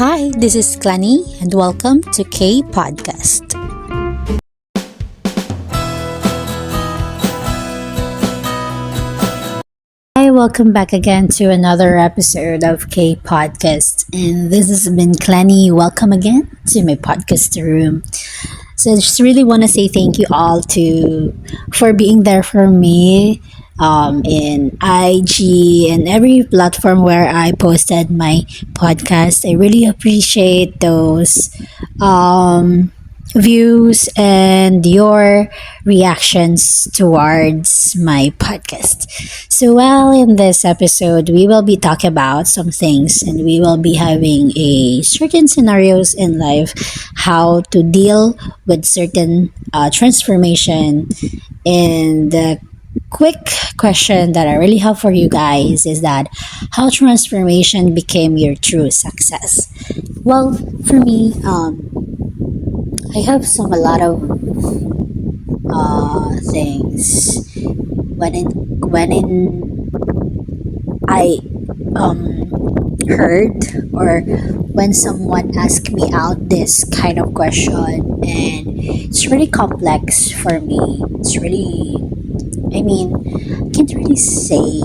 Hi, this is Clanny, and welcome to Kpodcast. Hi, welcome back again to another episode of Kpodcast, and this has been Clanny. Welcome again to my podcast room. So I just really want to say thank you all to for being there for me in IG and every platform where I posted my podcast. I really appreciate those um, views and your reactions towards my podcast. So, well, in this episode, we will be talking about some things and we will be having a certain scenarios in life, how to deal with certain transformation. And the quick question that I really have for you guys is that how transformation became your true success. Well, for me, I have a lot of things when I heard or when someone asked me out this kind of question, and it's really complex for me. It's really, I mean, I can't really say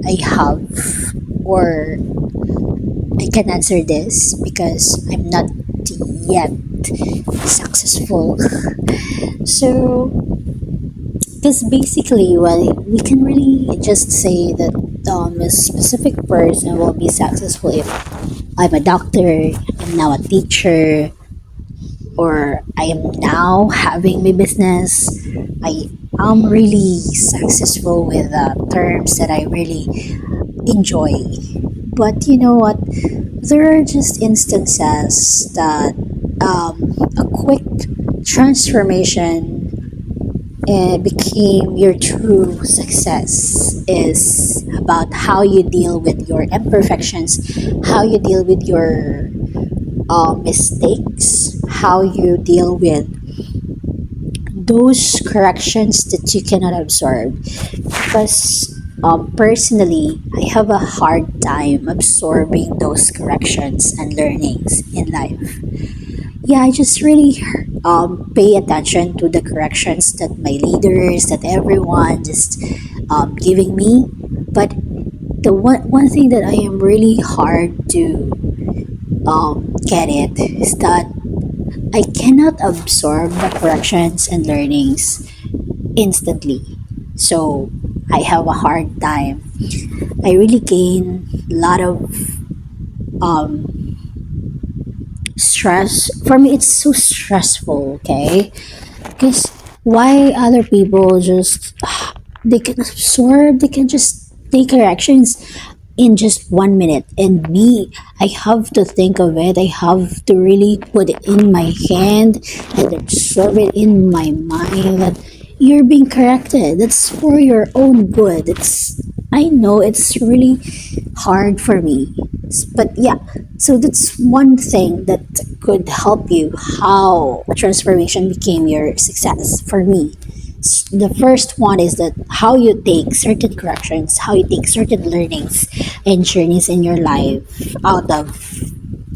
I have or I can answer this because I'm not yet successful. So, because basically, well, we can really just say that a specific person will be successful if I'm a doctor, I'm now a teacher, or I am now having my business. I am really successful with terms that I really enjoy. But you know what? There are just instances that a quick transformation became your true success is about how you deal with your imperfections, how you deal with your mistakes, how you deal with those corrections that you cannot absorb. Because personally, I have a hard time absorbing those corrections and learnings in life. Yeah, I just really pay attention to the corrections that my leaders, that everyone just giving me. But the one thing that I am really hard to get it is that I cannot absorb the corrections and learnings instantly. So I have a hard time. I really gain a lot of um, stress. For me, it's so stressful, okay? Because why other people just they can absorb, they can just take corrections in just 1 minute, and me, I have to think of it. I have to really put it in my hand and absorb it in my mind that you're being corrected. That's for your own good. It's I know it's really hard for me, but yeah, so that's one thing that could help you how a transformation became your success for me. The first one is that how you take certain corrections, how you take certain learnings and journeys in your life out of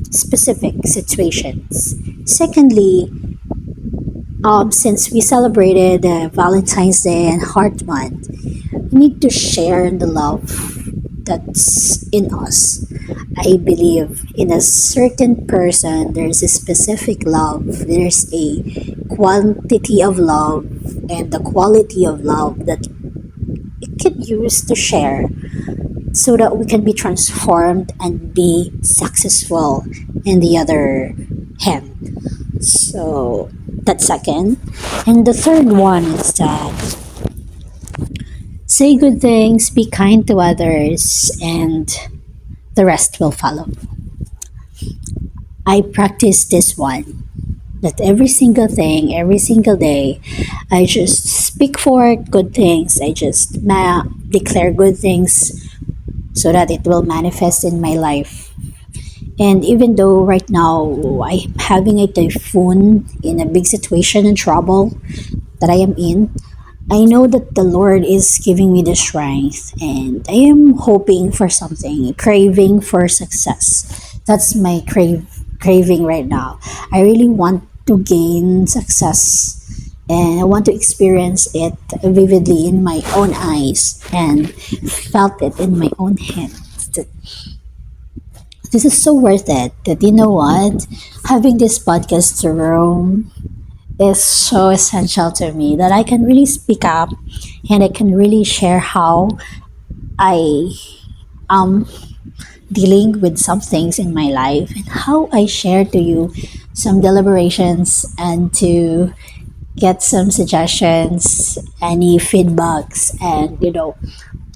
specific situations. Secondly, since we celebrated Valentine's Day and Heart Month, we need to share the love that's in us. I believe in a certain person, there's a specific love, there's a quantity of love, and the quality of love that it can use to share so that we can be transformed and be successful in the other hand. So that's second. And the third one is that say good things, be kind to others, and the rest will follow. I practice this one that every single thing, every single day, I just speak forth good things. I just declare good things so that it will manifest in my life. And even though right now I'm having a typhoon in a big situation and trouble that I am in, I know that the Lord is giving me the strength, and I am hoping for something, craving for success. That's my craving right now. I really want to gain success, and I want to experience it vividly in my own eyes and felt it in my own hands. This is so worth it. That you know what, having this podcast room is so essential to me that I can really speak up and I can really share how I am dealing with some things in my life and how I share to you some deliberations and to get some suggestions, any feedbacks, and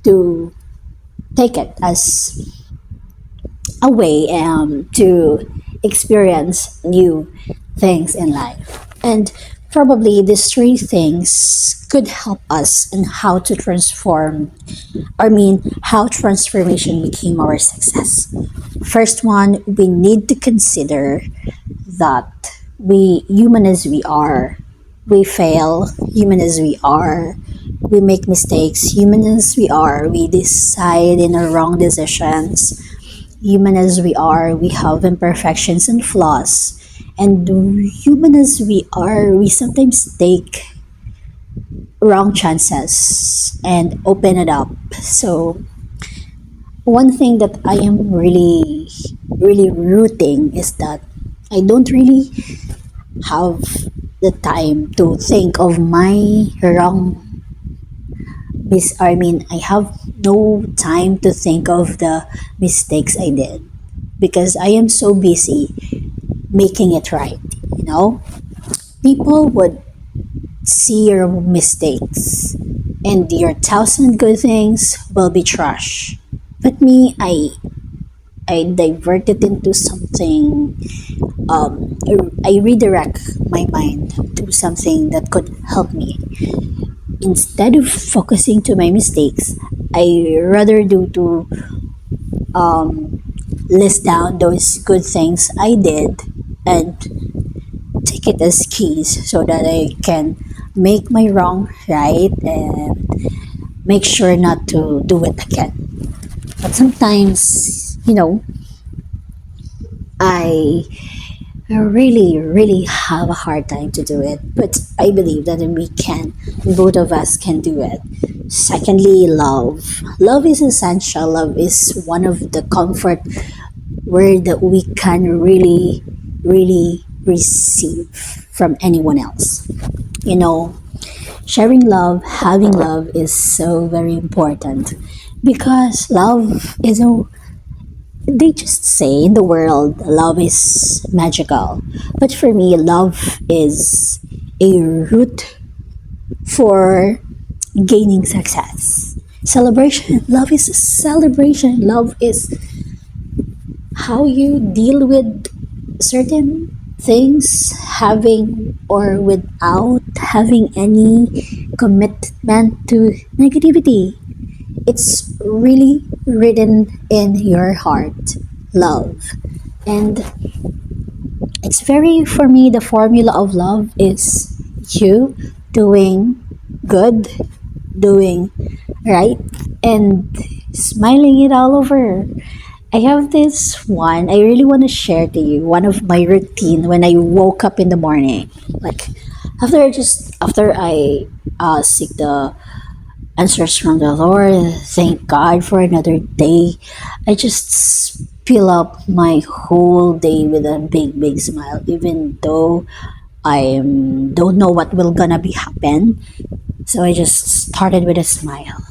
to take it as a way to experience new things in life. And probably these three things could help us in how to transform, how transformation became our success. First one, we need to consider that we, human as we are, we fail, human as we are, we make mistakes, human as we are, we decide in the wrong decisions, human as we are, we have imperfections and flaws. And human as we are, we sometimes take wrong chances and open it up. So, one thing that I am really, really rooting is that I don't really have the time to think of my wrong I have no time to think of the mistakes I did because I am so busy making it right, you know? People would see your mistakes and your thousand good things will be trash. But me, I divert it into something, I redirect my mind to something that could help me. Instead of focusing to my mistakes, I rather do to list down those good things I did and take it as keys so that I can make my wrong right and make sure not to do it again. But sometimes, I really, really have a hard time to do it, but I believe that we can, both of us can do it. Secondly, love. Love is essential. Love is one of the comfort word that we can really, really receive from anyone else. You know, sharing love, having love is so very important because love is a, they just say in the world love is magical, but for me love is a route for gaining success. Celebration. Love is celebration. Love is how you deal with certain things, having or without having any commitment to negativity. It's really written in your heart. Love. And it's very, for me, the formula of love is you doing good, doing right, and smiling it all over. I have this one I really want to share to you. One of my routine when I woke up in the morning, like after I seek the answers from the Lord, thank God for another day. I just fill up my whole day with a big, big smile, even though I don't know what will gonna be happen. So I just started with a smile.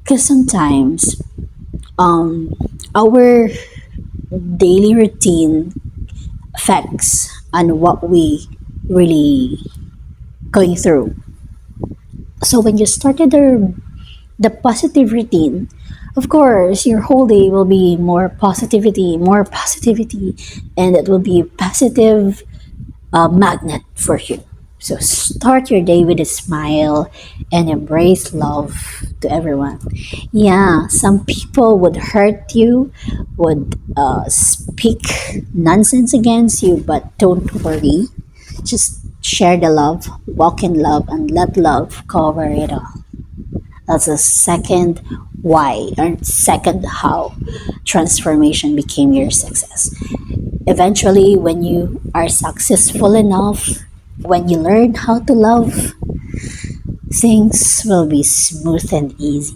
Because sometimes our daily routine affects on what we really going through. So when you started the positive routine, of course your whole day will be more positivity, and it will be positive magnet for you. So start your day with a smile and embrace love to everyone. Yeah, some people would hurt you, would speak nonsense against you, but don't worry. Just share the love, walk in love, and let love cover it all. That's the second why or second how transformation became your success. Eventually, when you are successful enough, when you learn how to love, things will be smooth and easy.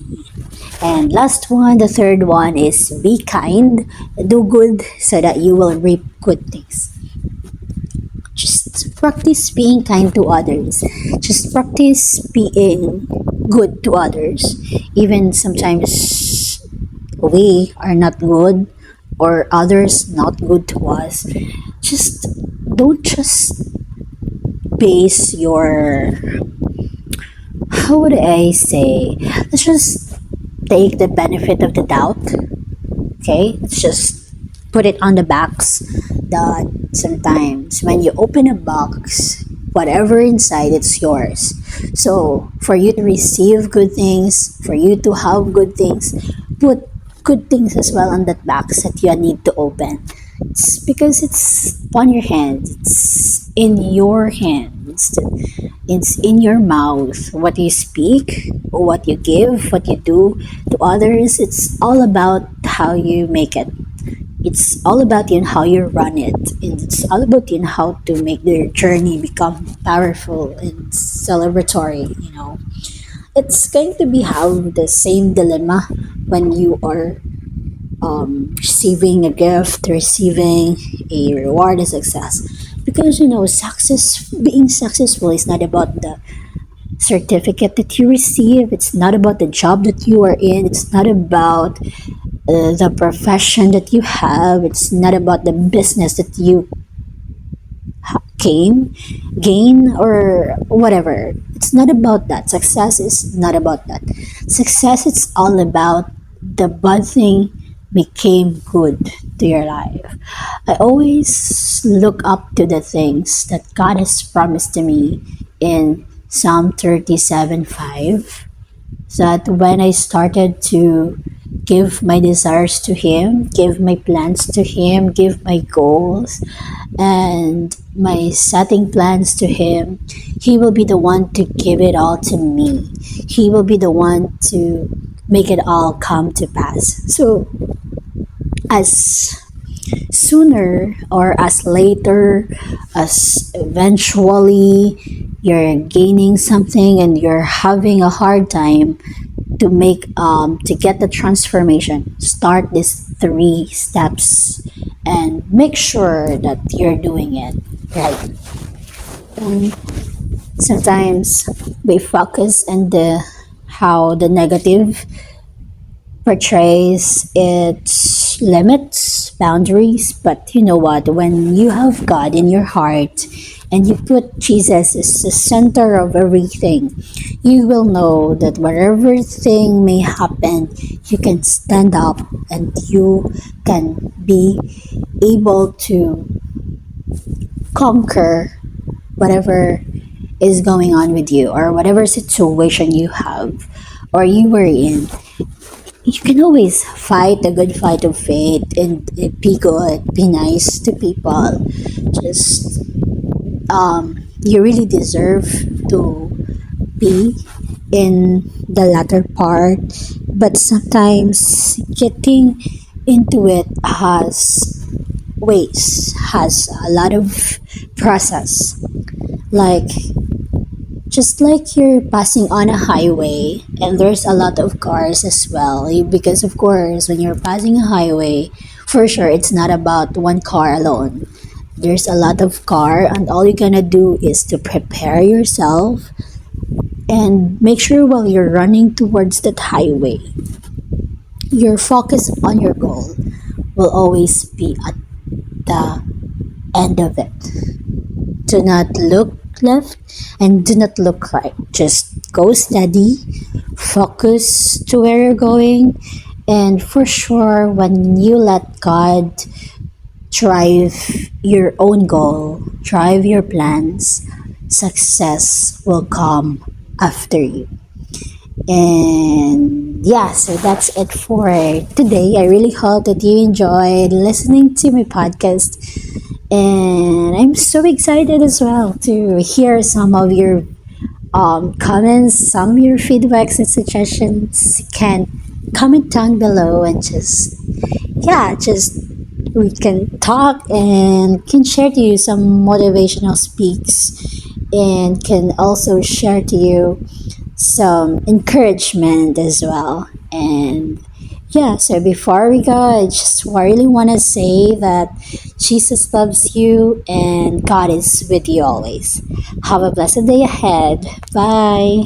And last one, the third one is be kind, do good so that you will reap good things. Just practice being kind to others. Just practice being good to others. Even sometimes we are not good or others not good to us. Just don't just base your, how would I say, let's just take the benefit of the doubt. Okay, let's just put it on the box that sometimes when you open a box, whatever inside, it's yours. So for you to receive good things, for you to have good things, put good things as well on that box that you need to open. It's because it's on your hand, it's in your hand, it's in your mouth. What you speak, what you give, what you do to others, it's all about how you make it. It's all about you and how you run it. And it's all about you and how to make their journey become powerful and celebratory. It's going to be have the same dilemma when you are receiving a gift, receiving a reward, a success. Because success, being successful is not about the certificate that you receive. It's not about the job that you are in. It's not about the profession that you have. It's not about the business that you came, gain, or whatever. It's not about that. Success is not about that. Success is all about the bad thing became good to your life. I always look up to the things that God has promised to me in Psalm 37:5, that when I started to give my desires to Him, give my plans to Him, give my goals and my setting plans to Him, He will be the one to give it all to me. He will be the one to make it all come to pass. So, as sooner or as later, as eventually you're gaining something and you're having a hard time to make to get the transformation, start these 3 steps and make sure that you're doing it right. And sometimes we focus on the how the negative portrays its limits, boundaries. But you know what? When you have God in your heart and you put Jesus as the center of everything, you will know that whatever thing may happen, you can stand up and you can be able to conquer whatever is going on with you or whatever situation you have or you were in. You can always fight a good fight of faith and be good, be nice to people. Just you really deserve to be in the latter part, but sometimes getting into it has a lot of process. Like just like you're passing on a highway and there's a lot of cars as well, because of course when you're passing a highway, for sure it's not about one car alone. There's a lot of car and all you're gonna do is to prepare yourself and make sure while you're running towards that highway, your focus on your goal will always be at the end of it. Do not look left and do not look right. Just go steady, focus to where you're going, and for sure, when you let God drive your own goal, drive your plans, success will come after you. And yeah, so that's it for today. I really hope that you enjoyed listening to my podcast. And I'm so excited as well to hear some of your comments, some of your feedbacks and suggestions. You can comment down below and just, yeah, just we can talk and can share to you some motivational speaks and can also share to you some encouragement as well. And yeah, so before we go, I just really want to say that Jesus loves you and God is with you always. Have a blessed day ahead. Bye.